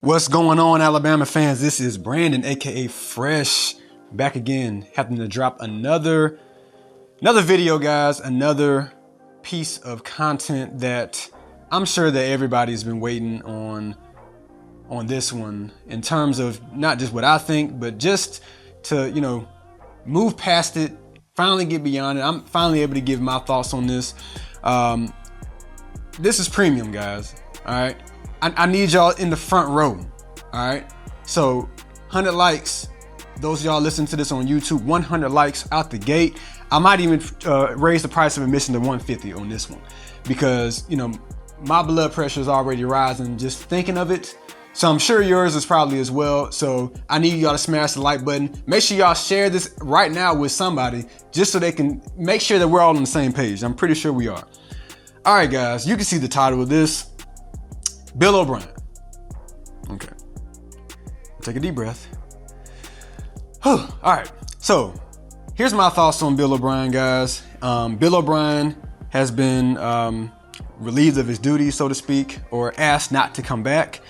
What's going on, Alabama fans? This is Brandon, aka Fresh, back again, having to drop another video, guys. Another piece of content that I'm sure that everybody's been waiting on this one, in terms of not just what I think, but just to move past it, finally get beyond it. I'm finally able to give my thoughts on this. This is premium, guys. All right. I need y'all in the front row, all right? So 100 likes, those of y'all listening to this on YouTube, 100 likes out the gate. I might even raise the price of admission to 150 on this one, because, my blood pressure is already rising just thinking of it. So I'm sure yours is probably as well. So I need y'all to smash the like button. Make sure y'all share this right now with somebody, just so they can make sure that we're all on the same page. I'm pretty sure we are. All right, guys, you can see the title of this. Bill O'Brien. Okay. Take a deep breath. All right. So here's my thoughts on Bill O'Brien, guys. Bill O'Brien has been relieved of his duties, so to speak, or asked not to come back.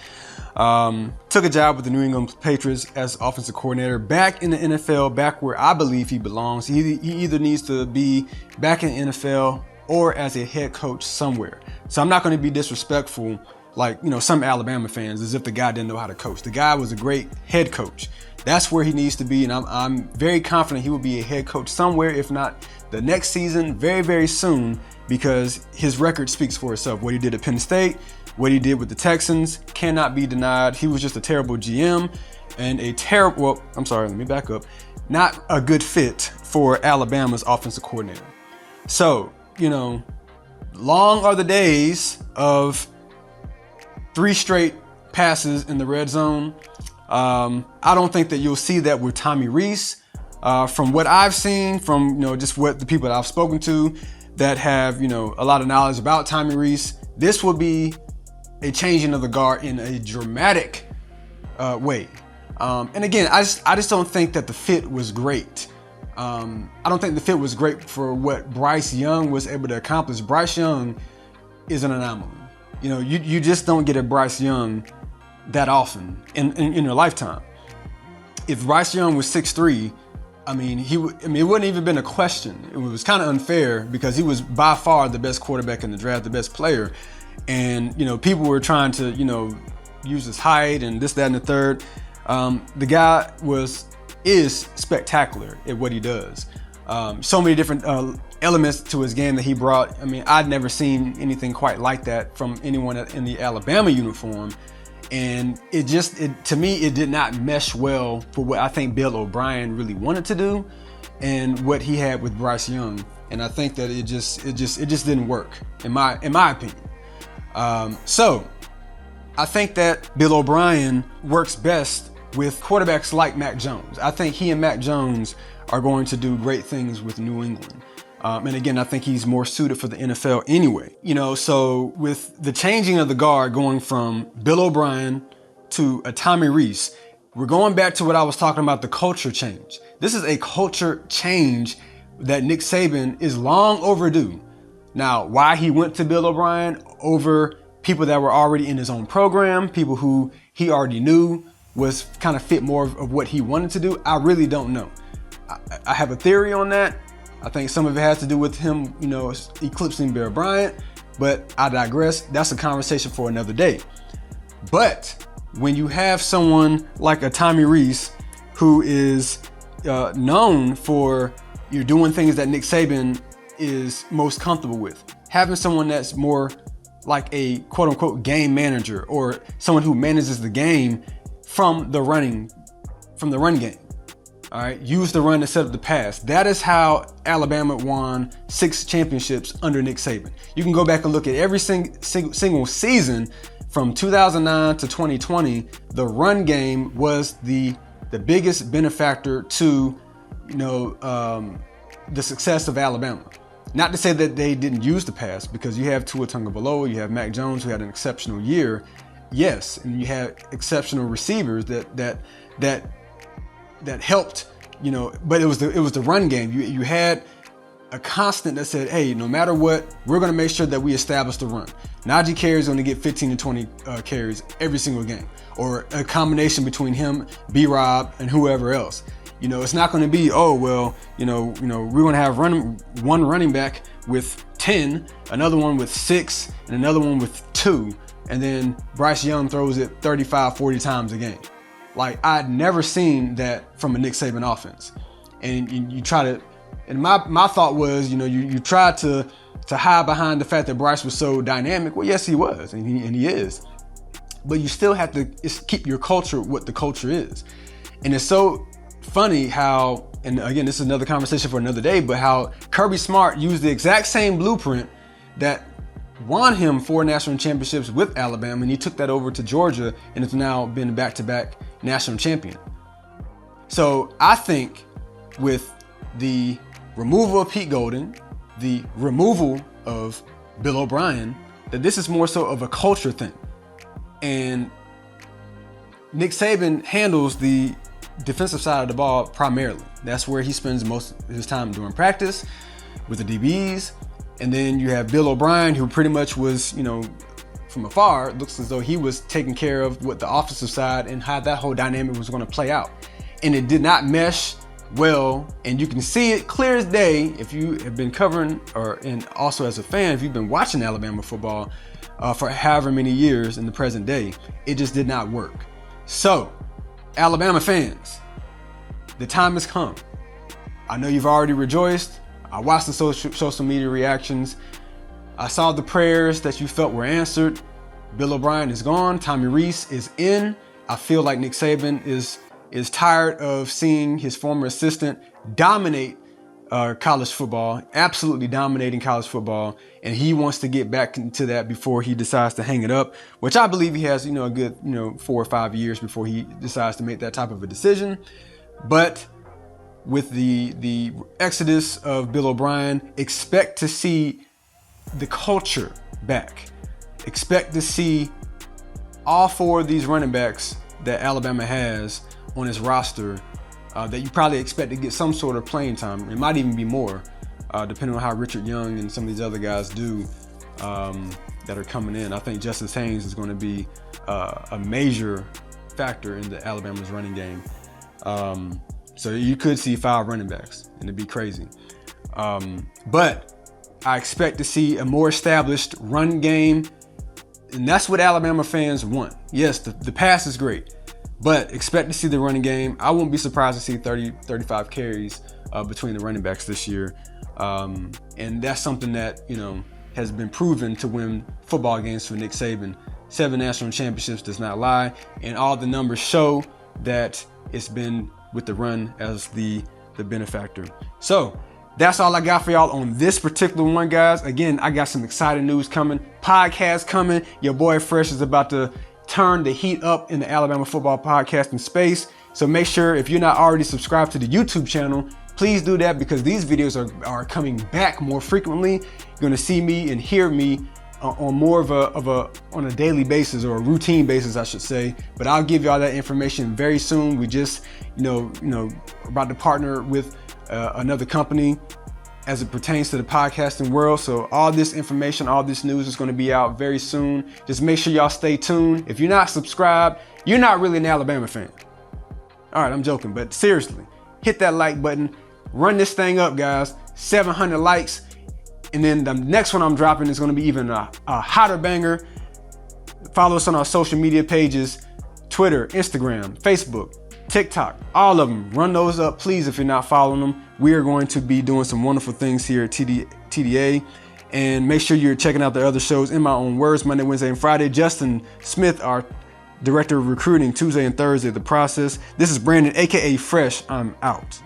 Took a job with the New England Patriots as offensive coordinator, back in the NFL, back where I believe he belongs. He either needs to be back in the NFL or as a head coach somewhere. So I'm not going to be disrespectful like, some Alabama fans, as if the guy didn't know how to coach. The guy was a great head coach. That's where he needs to be, and I'm very confident he will be a head coach somewhere, if not the next season, very, very soon, because his record speaks for itself. What he did at Penn State, what he did with the Texans, cannot be denied. He was just a terrible GM and let me back up. Not a good fit for Alabama's offensive coordinator. So, long are the days of 3 straight passes in the red zone. I don't think that you'll see that with Tommy Rees. From what I've seen, from just what the people that I've spoken to that have a lot of knowledge about Tommy Rees, this will be a changing of the guard in a dramatic way. And again, I just don't think that the fit was great. I don't think the fit was great for what Bryce Young was able to accomplish. Bryce Young is an anomaly. You just don't get a Bryce Young that often in your lifetime. If Bryce Young was 6'3", it wouldn't even been a question. It was kind of unfair, because he was by far the best quarterback in the draft, the best player. And, people were trying to, use his height and this, that, and the third. The guy is spectacular at what he does. So many different elements to his game that he brought. I'd never seen anything quite like that from anyone in the Alabama uniform. And to me, it did not mesh well for what I think Bill O'Brien really wanted to do and what he had with Bryce Young. And I think that it just didn't work, in my opinion. So I think that Bill O'Brien works best with quarterbacks like Mac Jones. I think he and Mac Jones are going to do great things with New England. And again, I think he's more suited for the NFL anyway. So with the changing of the guard, going from Bill O'Brien to a Tommy Rees, we're going back to what I was talking about, the culture change. This is a culture change that Nick Saban is long overdue. Now, why he went to Bill O'Brien over people that were already in his own program, people who he already knew was kind of fit more of what he wanted to do, I really don't know. I have a theory on that. I think some of it has to do with him, eclipsing Bear Bryant, but I digress. That's a conversation for another day. But when you have someone like a Tommy Rees, who is known for doing things that Nick Saban is most comfortable with, having someone that's more like a quote unquote game manager, or someone who manages the game from the run game. All right, use the run to set up the pass. That is how Alabama won 6 championships under Nick Saban. You can go back and look at every single season from 2009 to 2020. The run game was the biggest benefactor to the success of Alabama. Not to say that they didn't use the pass, because you have Tua Tagovailoa, you have Mac Jones, who had an exceptional year. Yes, and you had exceptional receivers that helped, but it was the run game. You had a constant that said, hey, no matter what, we're going to make sure that we establish the run. Najee Carey is going to get 15 to 20 carries every single game, or a combination between him, B-Rob, and whoever else. You know, it's not going to be, oh, well, you know, we're going to have one running back with 10, another one with 6, and another one with 2, and then Bryce Young throws it 35, 40 times a game. Like, I'd never seen that from a Nick Saban offense. And you try to, and my thought was, you know, you tried to hide behind the fact that Bryce was so dynamic. Well, yes, he was, and he is. But you still have to keep your culture what the culture is. And it's so funny how, and again, this is another conversation for another day, but how Kirby Smart used the exact same blueprint that won him 4 national championships with Alabama, and he took that over to Georgia and has now been a back-to-back national champion. So I think with the removal of Pete Golding, the removal of Bill O'Brien, that this is more so of a culture thing. And Nick Saban handles the defensive side of the ball primarily. That's where he spends most of his time during practice with the DBs. And then you have Bill O'Brien, who pretty much was, you know, from afar, it looks as though he was taking care of what the offensive side and how that whole dynamic was going to play out. And it did not mesh well, and you can see it clear as day if you have been covering, and also as a fan, if you've been watching Alabama football for however many years in the present day, it just did not work. So, Alabama fans, the time has come. I know you've already rejoiced. I watched the social media reactions. I saw the prayers that you felt were answered. Bill O'Brien is gone. Tommy Rees is in. I feel like Nick Saban is tired of seeing his former assistant dominate college football, absolutely dominating college football, and he wants to get back into that before he decides to hang it up, which I believe he has, you know, a good, 4 or 5 years before he decides to make that type of a decision. But with the exodus of Bill O'Brien, expect to see the culture back. Expect to see all 4 of these running backs that Alabama has on his roster that you probably expect to get some sort of playing time. It might even be more, depending on how Richard Young and some of these other guys do that are coming in. I think Justice Haynes is going to be a major factor in the Alabama's running game. So you could see 5 running backs, and it'd be crazy. But I expect to see a more established run game, and that's what Alabama fans want. Yes, the pass is great, but expect to see the running game. I won't be surprised to see 30, 35 carries between the running backs this year. And that's something that, has been proven to win football games for Nick Saban. 7 national championships does not lie, and all the numbers show that it's been with the run as the benefactor. So that's all I got for y'all on this particular one, guys. Again, I got some exciting news coming, podcast coming. Your boy Fresh is about to turn the heat up in the Alabama football podcasting space. So make sure, if you're not already subscribed to the YouTube channel, please do that, because these videos are coming back more frequently. You're going to see me and hear me on more of a daily basis, or a routine basis, I should say. But I'll give y'all that information very soon. We just, about to partner with another company as it pertains to the podcasting world. So all this information, all this news is going to be out very soon. Just make sure y'all stay tuned. If you're not subscribed, you're not really an Alabama fan. All right, I'm joking, but seriously, hit that like button. Run this thing up, guys. 700 likes. And then the next one I'm dropping is going to be even a hotter banger. Follow us on our social media pages: Twitter, Instagram, Facebook, TikTok, all of them. Run those up, please, if you're not following them. We are going to be doing some wonderful things here at TDA. And make sure you're checking out the other shows, In My Own Words, Monday, Wednesday, and Friday. Justin Smith, our Director of Recruiting, Tuesday and Thursday, The Process. This is Brandon, aka Fresh. I'm out.